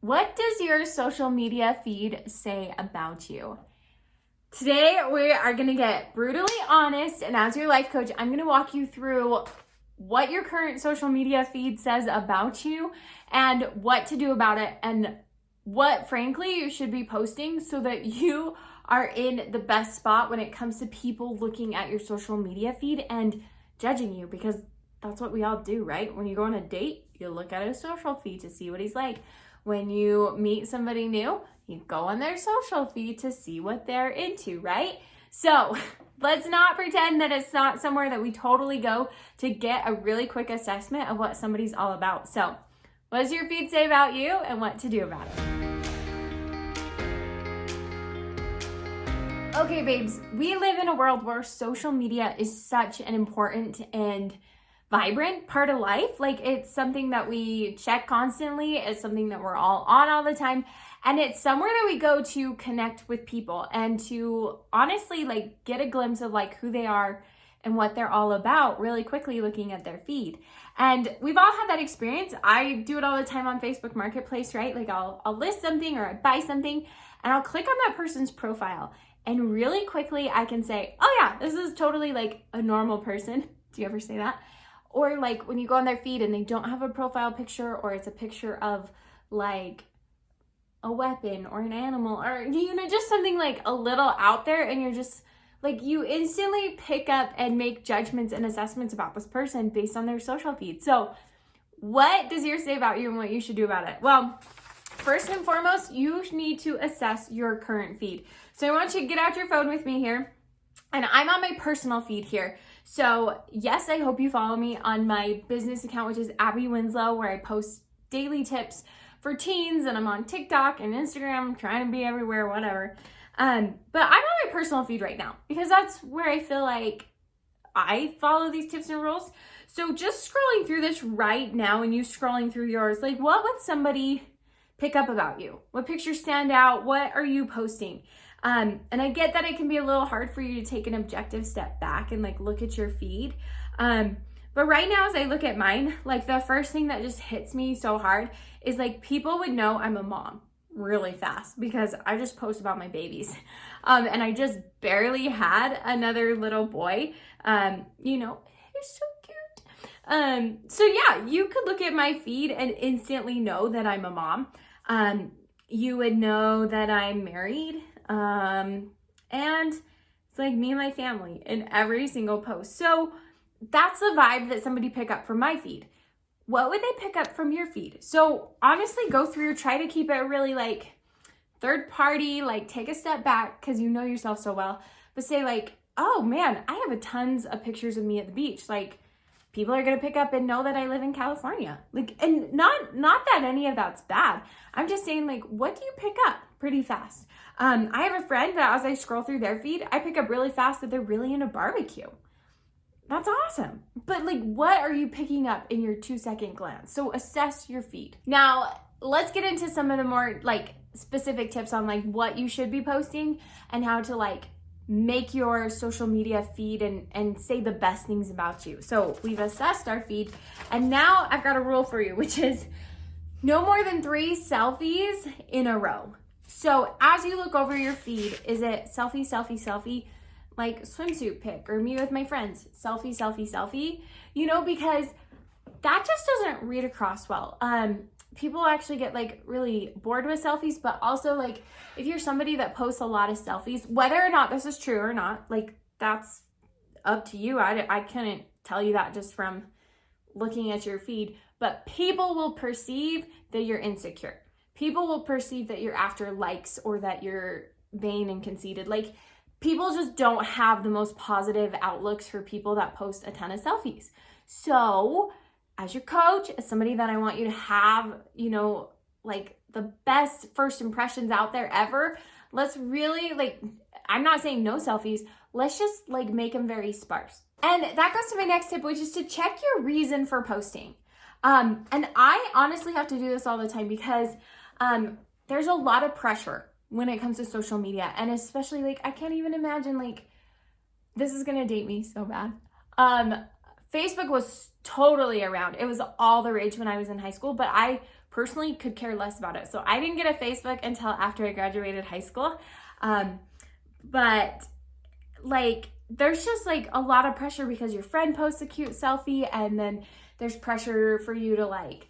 What does your social media feed say about you? Today, we are going to get brutally honest, and as your life coach, I'm going to walk you through what your current social media feed says about you and what to do about it, and what, frankly, you should be posting so that you are in the best spot when it comes to people looking at your social media feed and judging you, because that's what we all do, right? When you go on a date, you look at his social feed to see what he's like. When you meet somebody new, you go on their social feed to see what they're into, right? So let's not pretend that it's not somewhere that we totally go to get a really quick assessment of what somebody's all about. So what does your feed say about you and what to do about it? Okay, babes, we live in a world where social media is such an important and vibrant part of life. Like, it's something that we check constantly. It's something that we're all on all the time. And it's somewhere that we go to connect with people and to honestly get a glimpse of who they are and what they're all about really quickly looking at their feed. And we've all had that experience. I do it all the time on Facebook Marketplace, right? I'll list something or I buy something and I'll click on that person's profile. And really quickly I can say, oh yeah, this is totally a normal person. Do you ever say that? Or when you go on their feed and they don't have a profile picture, or it's a picture of a weapon or an animal, or just something a little out there, and you're just you instantly pick up and make judgments and assessments about this person based on their social feed. So what does yours say about you and what you should do about it? Well, first and foremost, you need to assess your current feed. So I want you to get out your phone with me here. And I'm on my personal feed here. So yes, I hope you follow me on my business account, which is Abbi Winslow, where I post daily tips for teens, and I'm on TikTok and Instagram, trying to be everywhere, whatever. But I'm on my personal feed right now because that's where I feel like I follow these tips and rules. So just scrolling through this right now and you scrolling through yours, what would somebody pick up about you? What pictures stand out? What are you posting? And I get that it can be a little hard for you to take an objective step back and look at your feed. But right now, as I look at mine, the first thing that just hits me so hard is people would know I'm a mom really fast because I just post about my babies. And I just barely had another little boy. He's so cute. So yeah, you could look at my feed and instantly know that I'm a mom. You would know that I'm married. And it's me and my family in every single post. So that's the vibe that somebody pick up from my feed. What would they pick up from your feed? So honestly, go through, try to keep it really third party, take a step back because you know yourself so well, but say oh man, I have tons of pictures of me at the beach. People are going to pick up and know that I live in California. And not that any of that's bad. I'm just saying what do you pick up pretty fast? I have a friend that as I scroll through their feed, I pick up really fast that they're really into barbecue. That's awesome. But what are you picking up in your 2-second glance? So assess your feed. Now, let's get into some of the more specific tips on what you should be posting and how to make your social media feed and say the best things about you. So we've assessed our feed, and now I've got a rule for you, which is no more than 3 selfies in a row. So as you look over your feed, is it selfie, selfie, selfie, swimsuit pic, or me with my friends, selfie, selfie, selfie, because that just doesn't read across well. People actually get really bored with selfies, but also if you're somebody that posts a lot of selfies, whether or not this is true or not, that's up to you. I couldn't tell you that just from looking at your feed, but people will perceive that you're insecure. People will perceive that you're after likes or that you're vain and conceited. People just don't have the most positive outlooks for people that post a ton of selfies. So as your coach, as somebody that I want you to have, the best first impressions out there ever, let's really I'm not saying no selfies. Let's just make them very sparse. And that goes to my next tip, which is to check your reason for posting. And I honestly have to do this all the time because there's a lot of pressure when it comes to social media. And especially I can't even imagine this is going to date me so bad. Facebook was totally around. It was all the rage when I was in high school, but I personally could care less about it. So I didn't get a Facebook until after I graduated high school. But like, there's just like a lot of pressure because your friend posts a cute selfie, and then there's pressure for you to like,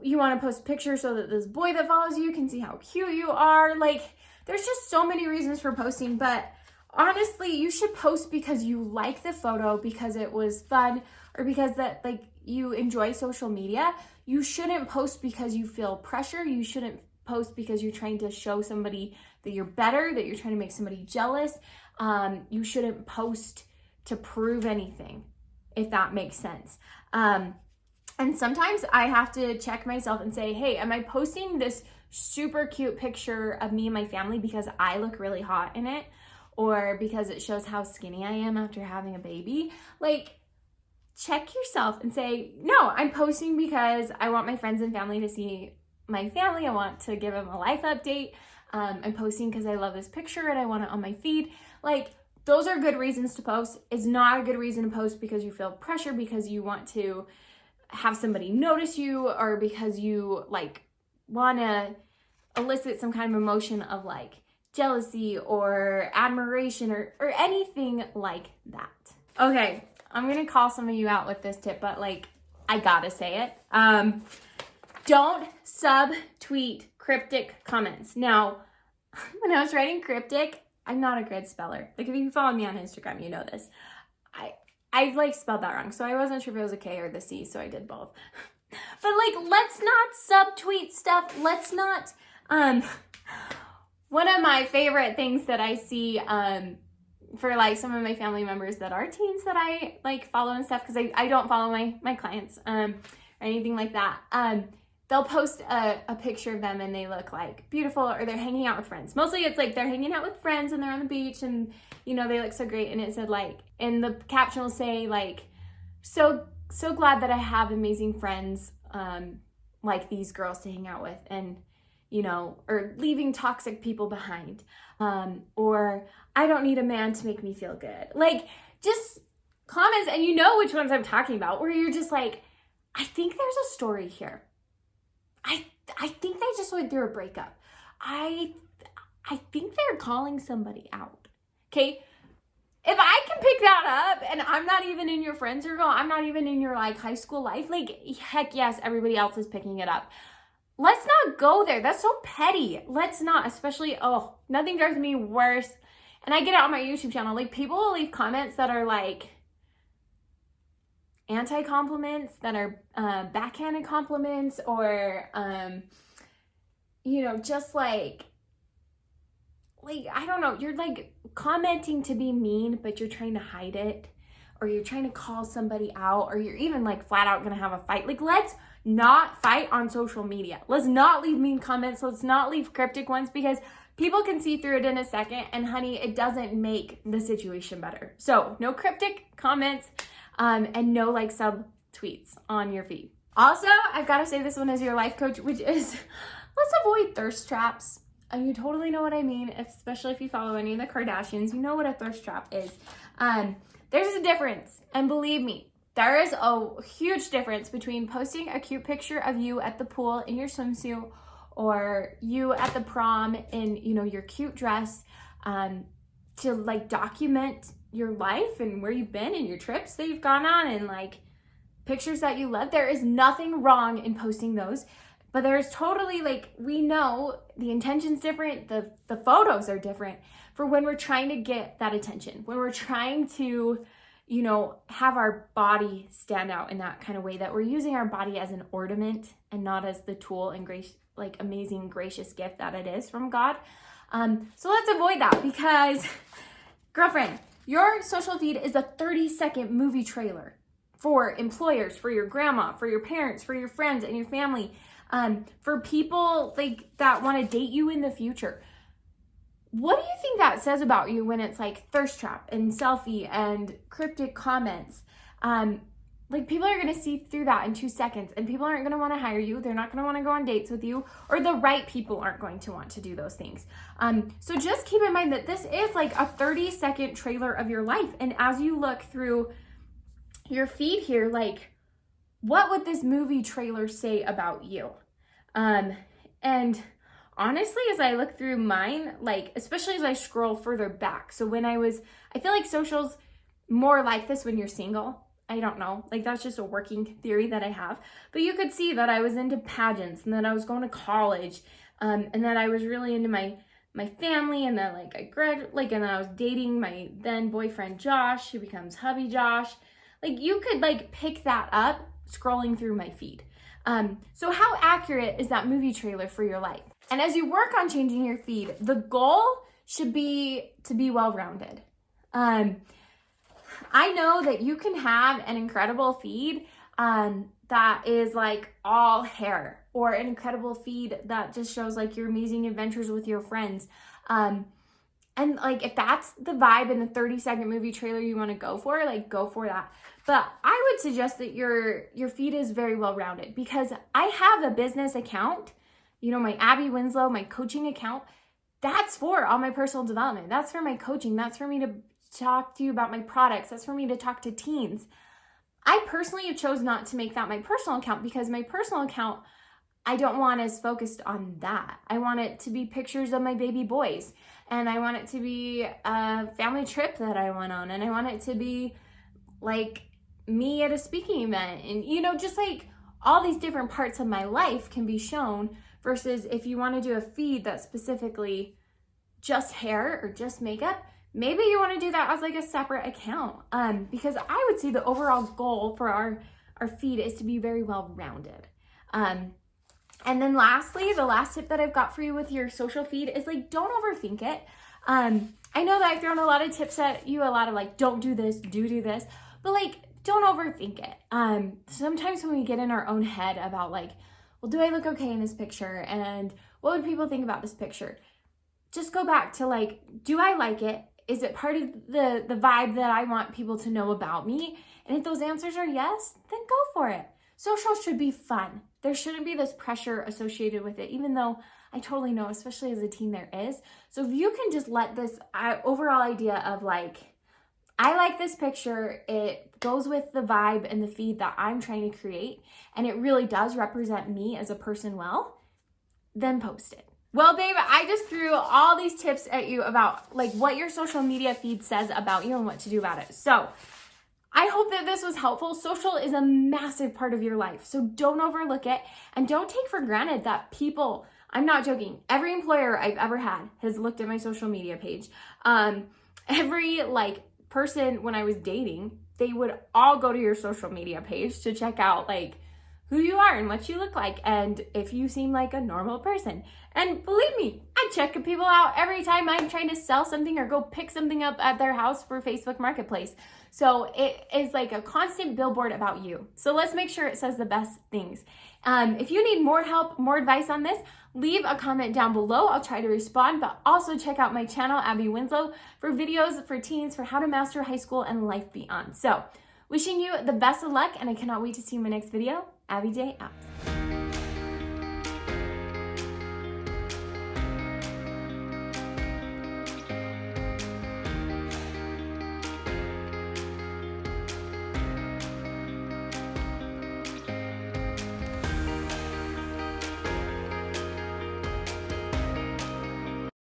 you want to post a picture so that this boy that follows you can see how cute you are. Like, there's just so many reasons for posting, but honestly, you should post because you like the photo, because it was fun, or because that like you enjoy social media. You shouldn't post because you feel pressure. You shouldn't post because you're trying to show somebody that you're better, that you're trying to make somebody jealous. You shouldn't post to prove anything, if that makes sense. And sometimes I have to check myself and say, hey, am I posting this super cute picture of me and my family because I look really hot in it, or because it shows how skinny I am after having a baby? Like, check yourself and say, no, I'm posting because I want my friends and family to see my family. I want to give them a life update. I'm posting because I love this picture and I want it on my feed. Like, those are good reasons to post. It's not a good reason to post because you feel pressure, because you want to have somebody notice you, or because you like want to elicit some kind of emotion of like jealousy or admiration or anything like that. Okay, I'm gonna call some of you out with this tip, but like, I gotta say it. Don't subtweet cryptic comments. Now, when I was writing cryptic, I'm not a good speller. Like, if you follow me on Instagram, you know this. I like spelled that wrong, so I wasn't sure if it was a K or the C, so I did both. But like, let's not subtweet stuff. Let's not, one of my favorite things that I see, for like some of my family members that are teens that I like follow and stuff, because I don't follow my clients, or anything like that. They'll post a picture of them and they look like beautiful, or they're hanging out with friends. Mostly it's like they're hanging out with friends and they're on the beach and, you know, they look so great. And it said like, and the caption will say like, so glad that I have amazing friends like these girls to hang out with, and, you know, or leaving toxic people behind. Or I don't need a man to make me feel good. Like, just comments, and you know which ones I'm talking about, where you're just like, I think there's a story here. I think they just went through a breakup. I think they're calling somebody out. Okay? If I can pick that up and I'm not even in your friend circle, I'm not even in your like high school life, like, heck yes, everybody else is picking it up. Let's not go there. That's so petty. Let's not, especially, nothing drives me worse. And I get it on my YouTube channel. Like, people will leave comments that are like anti-compliments, that are backhanded compliments, or you know, just like I don't know, you're like commenting to be mean, but you're trying to hide it, or you're trying to call somebody out, or you're even like flat out gonna have a fight. Like, let's not fight on social media. Let's not leave mean comments. Let's not leave cryptic ones, because people can see through it in a second, and honey, it doesn't make the situation better. So no cryptic comments, and no like sub tweets on your feed. Also, I've got to say this one as your life coach, which is, let's avoid thirst traps. And you totally know what I mean, especially if you follow any of the Kardashians. You know what a thirst trap is. There's a difference, and believe me, there is a huge difference between posting a cute picture of you at the pool in your swimsuit, or you at the prom in, you know, your cute dress, to like document your life and where you've been and your trips that you've gone on, and like pictures that you love. There is nothing wrong in posting those, but there's totally, like, we know the intention's different, the photos are different for when we're trying to get that attention, when we're trying to, you know, have our body stand out in that kind of way, that we're using our body as an ornament and not as the tool and amazing, gracious gift that it is from God. So let's avoid that, because girlfriend, your social feed is a 30-second movie trailer for employers, for your grandma, for your parents, for your friends and your family, for people like that want to date you in the future. What do you think that says about you when it's like thirst trap and selfie and cryptic comments? Like, people are going to see through that in 2 seconds, and people aren't going to want to hire you. They're not going to want to go on dates with you, or the right people aren't going to want to do those things. So just keep in mind that this is like a 30-second trailer of your life. And as you look through your feed here, like, what would this movie trailer say about you? And honestly, as I look through mine, like, especially as I scroll further back. So I feel like social's more like this when you're single. I don't know, like that's just a working theory that I have. But you could see that I was into pageants and that I was going to college, and that I was really into my family, and that like and then I was dating my then boyfriend Josh, who becomes hubby Josh. Like you could like pick that up scrolling through my feed. So how accurate is that movie trailer for your life? And as you work on changing your feed, the goal should be to be well-rounded. I know that you can have an incredible feed that is like all hair, or an incredible feed that just shows like your amazing adventures with your friends. And like if that's the vibe in the 30-second movie trailer you want to go for, like go for that. But I would suggest that your feed is very well-rounded, because I have a business account, you know, my Abbi Winslow, my coaching account. That's for all my personal development. That's for my coaching. That's for me to talk to you about my products. That's for me to talk to teens. I personally chose not to make that my personal account, because my personal account, I don't want as focused on that. I want it to be pictures of my baby boys, and I want it to be a family trip that I went on, and I want it to be like me at a speaking event, and you know, just like all these different parts of my life can be shown, versus if you want to do a feed that's specifically just hair or just makeup, maybe you want to do that as like a separate account, because I would say the overall goal for our feed is to be very well-rounded. And then lastly, the last tip that I've got for you with your social feed is like, don't overthink it. I know that I've thrown a lot of tips at you, a lot of like, don't do this, do this, but like, don't overthink it. Sometimes when we get in our own head about like, well, do I look okay in this picture? And what would people think about this picture? Just go back to like, do I like it? Is it part of the vibe that I want people to know about me? And if those answers are yes, then go for it. Social should be fun. There shouldn't be this pressure associated with it, even though I totally know, especially as a teen, there is. So if you can just let this overall idea of like, I like this picture, it goes with the vibe and the feed that I'm trying to create, and it really does represent me as a person well, then post it. Well, babe, I just threw all these tips at you about like what your social media feed says about you and what to do about it. So I hope that this was helpful. Social is a massive part of your life, so don't overlook it, and don't take for granted that people, I'm not joking, every employer I've ever had has looked at my social media page. Every like person when I was dating, they would all go to your social media page to check out like who you are and what you look like, and if you seem like a normal person. And believe me, I check people out every time I'm trying to sell something or go pick something up at their house for Facebook Marketplace. So it is like a constant billboard about you. So let's make sure it says the best things. If you need more help, more advice on this, leave a comment down below. I'll try to respond, but also check out my channel, Abbi Winslow, for videos for teens for how to master high school and life beyond. So wishing you the best of luck, and I cannot wait to see you in my next video. Abbi J out.